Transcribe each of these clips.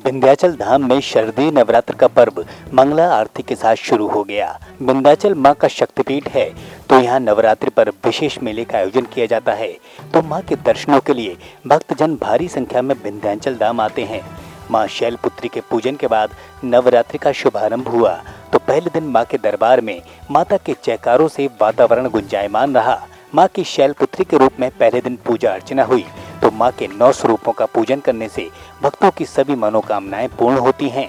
विंध्याचल धाम में शारदीय नवरात्र का पर्व मंगला आरती के साथ शुरू हो गया। विंध्याचल मां का शक्तिपीठ है, तो यहाँ नवरात्रि पर विशेष मेले का आयोजन किया जाता है। तो मां के दर्शनों के लिए भक्तजन भारी संख्या में विंध्याचल धाम आते हैं। मां शैलपुत्री के पूजन के बाद नवरात्रि का शुभारंभ हुआ, तो पहले दिन मां के दरबार में माता के जयकारों से वातावरण गुंजायमान रहा। मां की शैलपुत्री के रूप में पहले दिन पूजा अर्चना हुई, तो मां के 9 स्वरूपों का पूजन करने से भक्तों की सभी मनोकामनाएं पूर्ण होती हैं।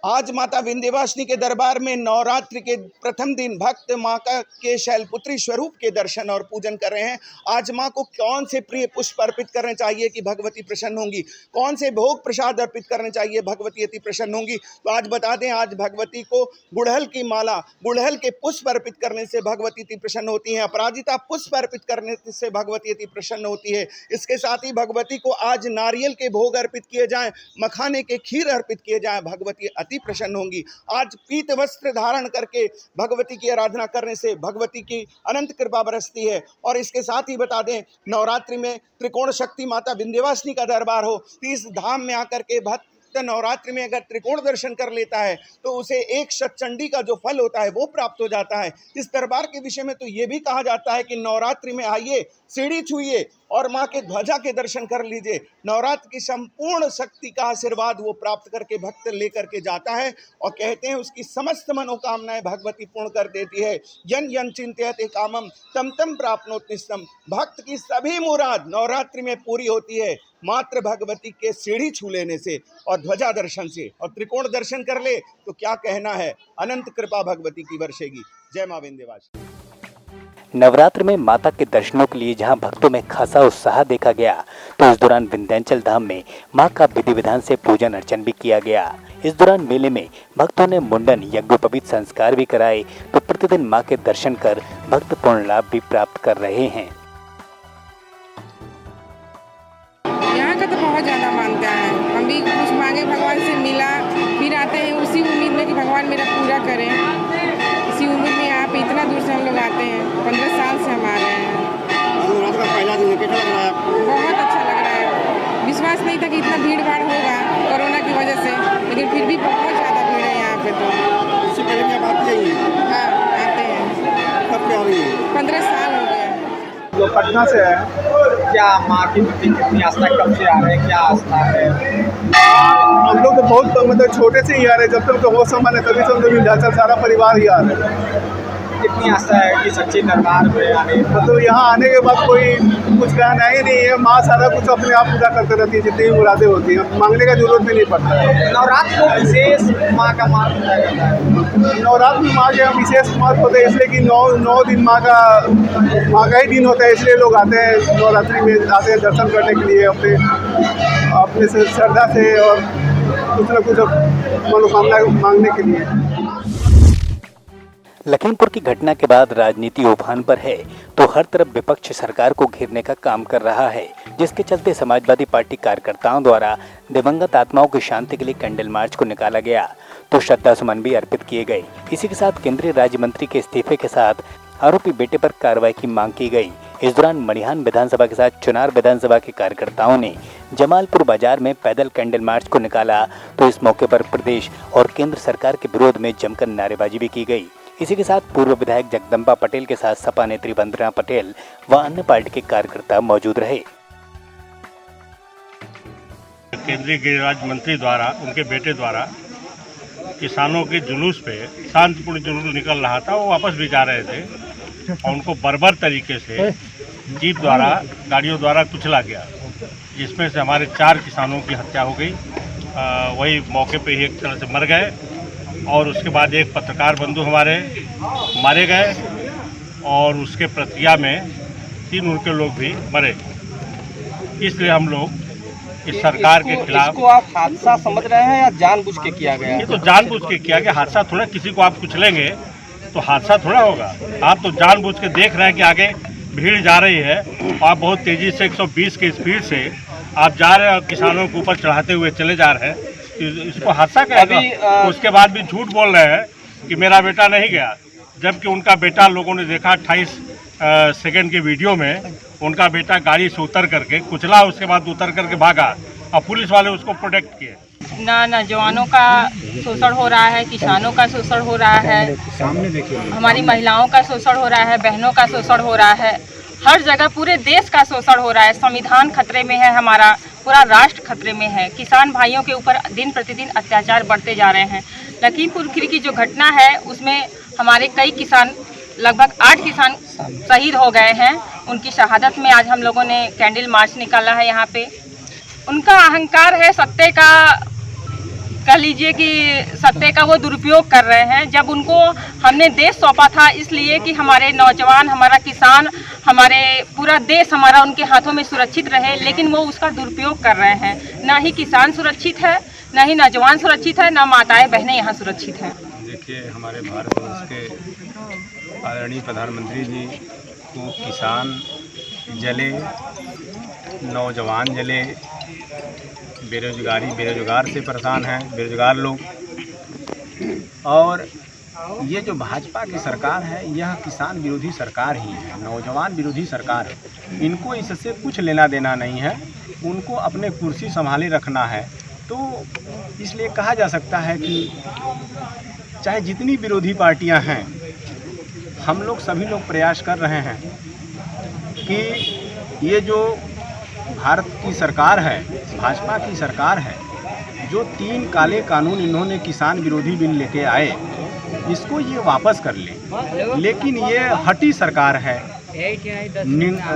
आज माता विंध्यवासिनी के दरबार में नवरात्रि के प्रथम दिन भक्त माँ के शैलपुत्री स्वरूप के दर्शन और पूजन कर रहे हैं। आज माँ को कौन से प्रिय पुष्प अर्पित करने चाहिए कि भगवती प्रसन्न होंगी, कौन से भोग प्रसाद अर्पित करने चाहिए भगवती अति प्रसन्न होंगी। तो आज बता दें, आज भगवती को गुड़हल की माला, गुड़हल के पुष्प अर्पित करने से भगवती अति प्रसन्न होती हैं। अपराजिता पुष्प अर्पित करने से भगवती अति प्रसन्न होती है। इसके साथ ही भगवती को आज नारियल के भोग अर्पित किए जाएं, मखाने के खीर अर्पित किए जाएं, भगवती प्रसन्न होंगी। आज पीत वस्त्र धारण करके भगवती की आराधना करने से भगवती की अनंत कृपा बरसती है। और इसके साथ ही बता दें, नवरात्रि में त्रिकोण शक्ति माता विंध्यवासिनी का दरबार हो, तो इस धाम में आकर के भक्त नवरात्रि में अगर त्रिकोण दर्शन कर लेता है तो उसे एक शतचंडी का जो फल होता है वो प्राप्त हो जाता है। इस दरबार के विषय में तो ये भी कहा जाता है कि नवरात्रि में आइए, सीढ़ी छुइए और माँ के ध्वजा के दर्शन कर लीजिए। नवरात्र की संपूर्ण शक्ति का आशीर्वाद वो प्राप्त करके भक्त लेकर के जाता है और कहते हैं उसकी समस्त मनोकामनाएं भगवती पूर्ण कर देती है। यन यन चिंतयते कामम तम तम प्राप्नोति नित्यम। भक्त की सभी मुराद नवरात्रि में पूरी होती है मात्र भगवती के सीढ़ी छू लेने से और ध्वजा दर्शन से। और त्रिकोण दर्शन कर ले तो क्या कहना है, अनंत कृपा भगवती की वर्षेगी। जय मां विंध्यवासिनी। नवरात्र में माता के दर्शनों के लिए जहां भक्तों में खासा उत्साह देखा गया, तो इस दौरान विंध्याचल धाम में मां का विधि विधान से पूजन अर्चन भी किया गया। इस दौरान मेले में भक्तों ने मुंडन यज्ञोपवीत संस्कार भी कराए, तो प्रतिदिन मां के दर्शन कर भक्त पूर्ण लाभ भी प्राप्त कर रहे हैं। यहाँ का तो बहुत ज़्यादा मानता है। हम भी कुछ मांगे, भगवान से मिला, फिर आते हैं उसी उम्मीद में कि भगवान मेरा पूरा करें। इसी उम्मीद में यहाँ पे इतना दूर से हम लोग आते हैं। 15 साल से हम आ रहे हैं। पहला दिन कैसा लग रहा है? बहुत अच्छा लग रहा है। विश्वास नहीं था कि इतना भीड़ भाड़ होगा कोरोना की वजह से, लेकिन फिर भी बहुत ज़्यादा भीड़ है यहाँ पे। तो इससे पहले भी आप आते हैं? हाँ, आते हैं। कब से आ रही है? 15 साल हो गए। जो पटना से है, क्या माँ की प्रति कितनी आस्था, कब से आ रहे हैं, क्या आस्था है? हम लोग तो बहुत मतलब छोटे से ही आ रहे हैं, जब तक तो वो समय है तभी से हम लोग विंध्याचल सारा परिवार ही आ रहे हैं। कितनी आस्था है कि सच्चे दरबार में आने, मतलब यहाँ आने के बाद कोई कुछ कहना ही नहीं है। माँ सारा कुछ अपने आप पूरा करते रहती है, जितनी भी मुरादें होती हैं, मांगने का जरूरत भी नहीं पड़ता है। नवरात्र को विशेष माँ का महत्व जाता है। नवरात्र में माँ के विशेष महत्व होते हैं, इसलिए कि नौ दिन माँ का ही दिन होता है, इसलिए लोग आते हैं नवरात्रि में, आते हैं दर्शन करने के लिए अपने से श्रद्धा से और कुछ न कुछ मनोकामना मांगने के लिए। लखीमपुर की घटना के बाद राजनीति उफान पर है, तो हर तरफ विपक्ष सरकार को घेरने का काम कर रहा है, जिसके चलते समाजवादी पार्टी कार्यकर्ताओं द्वारा दिवंगत आत्माओं की शांति के लिए कैंडल मार्च को निकाला गया, तो श्रद्धा सुमन भी अर्पित किए गए। इसी के साथ केंद्रीय राज्य मंत्री के इस्तीफे के साथ आरोपी बेटे पर कार्रवाई की मांग की गई। इस दौरान मणिहान विधानसभा के साथ चुनार विधानसभा के कार्यकर्ताओं ने जमालपुर बाजार में पैदल कैंडल मार्च को निकाला, तो इस मौके पर प्रदेश और केंद्र सरकार के विरोध में जमकर नारेबाजी भी की गई। इसी के साथ पूर्व विधायक जगदम्बा पटेल के साथ सपा नेत्री वंदना पटेल व अन्य पार्टी के कार्यकर्ता मौजूद रहे। केंद्रीय गृह राज्य मंत्री द्वारा, उनके बेटे द्वारा किसानों के जुलूस पे शांतिपूर्ण जुलूस निकल रहा था, वो वापस भी जा रहे थे और उनको बर्बर तरीके से जीप द्वारा, गाड़ियों द्वारा कुचला गया, जिसमें से हमारे 4 किसानों की हत्या हो गई। वही मौके पे ही एक तरह से मर गए और उसके बाद एक पत्रकार बंधु हमारे मारे गए और उसके प्रतिक्रिया में 3 उनके लोग भी मरे। इसलिए हम लोग इस सरकार के खिलाफ। इसको आप हादसा समझ रहे हैं या जानबूझ के किया गया? ये तो जानबूझ के किया गया। हादसा थोड़ा, किसी को आप कुचलेंगे तो हादसा थोड़ा होगा। आप तो जानबूझ के देख रहे हैं कि आगे भीड़ जा रही है और आप बहुत तेज़ी से 120 की स्पीड से आप जा रहे हैं और किसानों के ऊपर चढ़ाते हुए चले जा रहे हैं। इसको हादसा कहेगा। उसके बाद भी झूठ बोल रहे हैं कि मेरा बेटा नहीं गया, जबकि उनका बेटा लोगों ने देखा 28 सेकंड के वीडियो में उनका बेटा गाड़ी से उतर करके कुचला, उसके बाद उतर करके भागा और पुलिस वाले उसको प्रोटेक्ट किए। ना नौजवानों का शोषण हो रहा है, किसानों का शोषण हो रहा है, हमारी महिलाओं का शोषण हो रहा है, बहनों का शोषण हो रहा है, हर जगह पूरे देश का शोषण हो रहा है। संविधान खतरे में है, हमारा पूरा राष्ट्र खतरे में है। किसान भाइयों के ऊपर दिन प्रतिदिन अत्याचार बढ़ते जा रहे हैं। लखीमपुर खीरी की जो घटना है उसमें हमारे कई किसान, लगभग 8 किसान शहीद हो गए हैं। उनकी शहादत में आज हम लोगों ने कैंडल मार्च निकाला है। यहाँ पे उनका अहंकार है, सत्ते का कह लीजिए कि सत्ते का वो दुरुपयोग कर रहे हैं। जब उनको हमने देश सौंपा था इसलिए कि हमारे नौजवान, हमारा किसान, हमारे पूरा देश हमारा उनके हाथों में सुरक्षित रहे, लेकिन वो उसका दुरुपयोग कर रहे हैं। ना ही किसान सुरक्षित है, ना ही नौजवान सुरक्षित है, ना माताएं बहनें यहाँ सुरक्षित हैं। देखिए, हमारे भारत देश के आदरणीय प्रधानमंत्री जी को किसान जले, नौजवान जले, बेरोजगार से परेशान हैं बेरोजगार लोग। और ये जो भाजपा की सरकार है यह किसान विरोधी सरकार ही है, नौजवान विरोधी सरकार है। इनको इससे कुछ लेना देना नहीं है, उनको अपने कुर्सी संभाले रखना है। तो इसलिए कहा जा सकता है कि चाहे जितनी विरोधी पार्टियां हैं, हम लोग सभी लोग प्रयास कर रहे हैं कि ये जो भारत की सरकार है, भाजपा की सरकार है, जो 3 काले कानून इन्होंने किसान विरोधी बिल लेके आए, इसको ये वापस कर ले। लेकिन ये हठी सरकार है,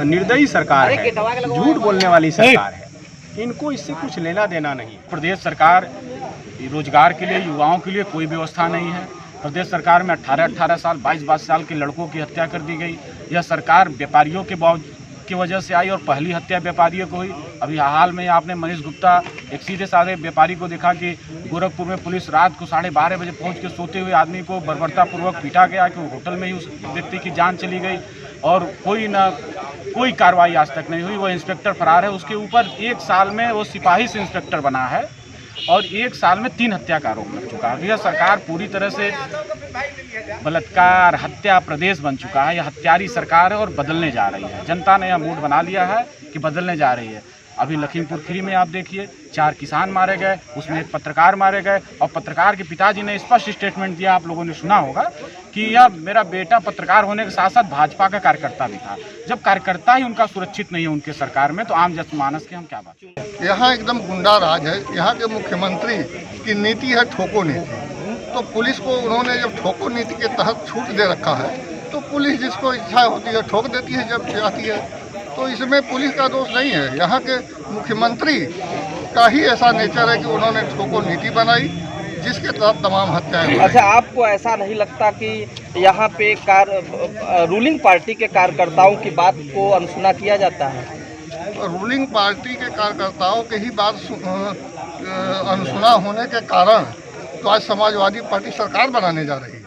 निर्दयी सरकार है, झूठ बोलने वाली सरकार है। इनको इससे कुछ लेना देना नहीं। प्रदेश सरकार रोजगार के लिए, युवाओं के लिए कोई व्यवस्था नहीं है। प्रदेश सरकार में 18-18 साल, 22-22 साल के लड़कों की हत्या कर दी गई। यह सरकार व्यापारियों की वजह से आई और पहली हत्या व्यापारियों को हुई। अभी हाल में आपने मनीष गुप्ता, एक सीधे साधे व्यापारी को देखा कि गोरखपुर में पुलिस रात को 12:30 बजे पहुंच के सोते हुए आदमी को बर्बरतापूर्वक पीटा गया कि होटल में ही उस व्यक्ति की जान चली गई और कोई कार्रवाई आज तक नहीं हुई। वो इंस्पेक्टर फरार है, उसके ऊपर 1 साल में वो सिपाही से इंस्पेक्टर बना है और 1 साल में 3 हत्या का आरोप लग चुका है। यह सरकार पूरी तरह से बलात्कार हत्या प्रदेश बन चुका है। यह हत्यारी सरकार है और बदलने जा रही है। जनता ने यह मूड बना लिया है कि बदलने जा रही है। अभी लखीमपुर खीरी में आप देखिए 4 किसान मारे गए, उसमें एक पत्रकार मारे गए और पत्रकार के पिताजी ने स्पष्ट स्टेटमेंट दिया, आप लोगों ने सुना होगा कि यह मेरा बेटा पत्रकार होने के साथ साथ भाजपा का कार्यकर्ता भी था। जब कार्यकर्ता ही उनका सुरक्षित नहीं है उनके सरकार में, तो आम जनमानस की हम क्या बात। यहाँ एकदम गुंडा राज है। यहाँ के मुख्यमंत्री की नीति है ठोको नीति। तो पुलिस को उन्होंने जब ठोको नीति के तहत छूट दे रखा है, तो पुलिस जिसको इच्छा होती है ठोक देती है जब चाहती है। तो इसमें पुलिस का दोष नहीं है, यहाँ के मुख्यमंत्री का ही ऐसा नेचर है कि उन्होंने ठोको नीति बनाई जिसके तहत तमाम हत्याएं हुई। अच्छा, आपको ऐसा नहीं लगता कि यहाँ पे रूलिंग पार्टी के कार्यकर्ताओं की बात को अनसुना किया जाता है? रूलिंग पार्टी के कार्यकर्ताओं के ही बात अनसुना होने के कारण तो आज समाजवादी पार्टी सरकार बनाने जा रही है।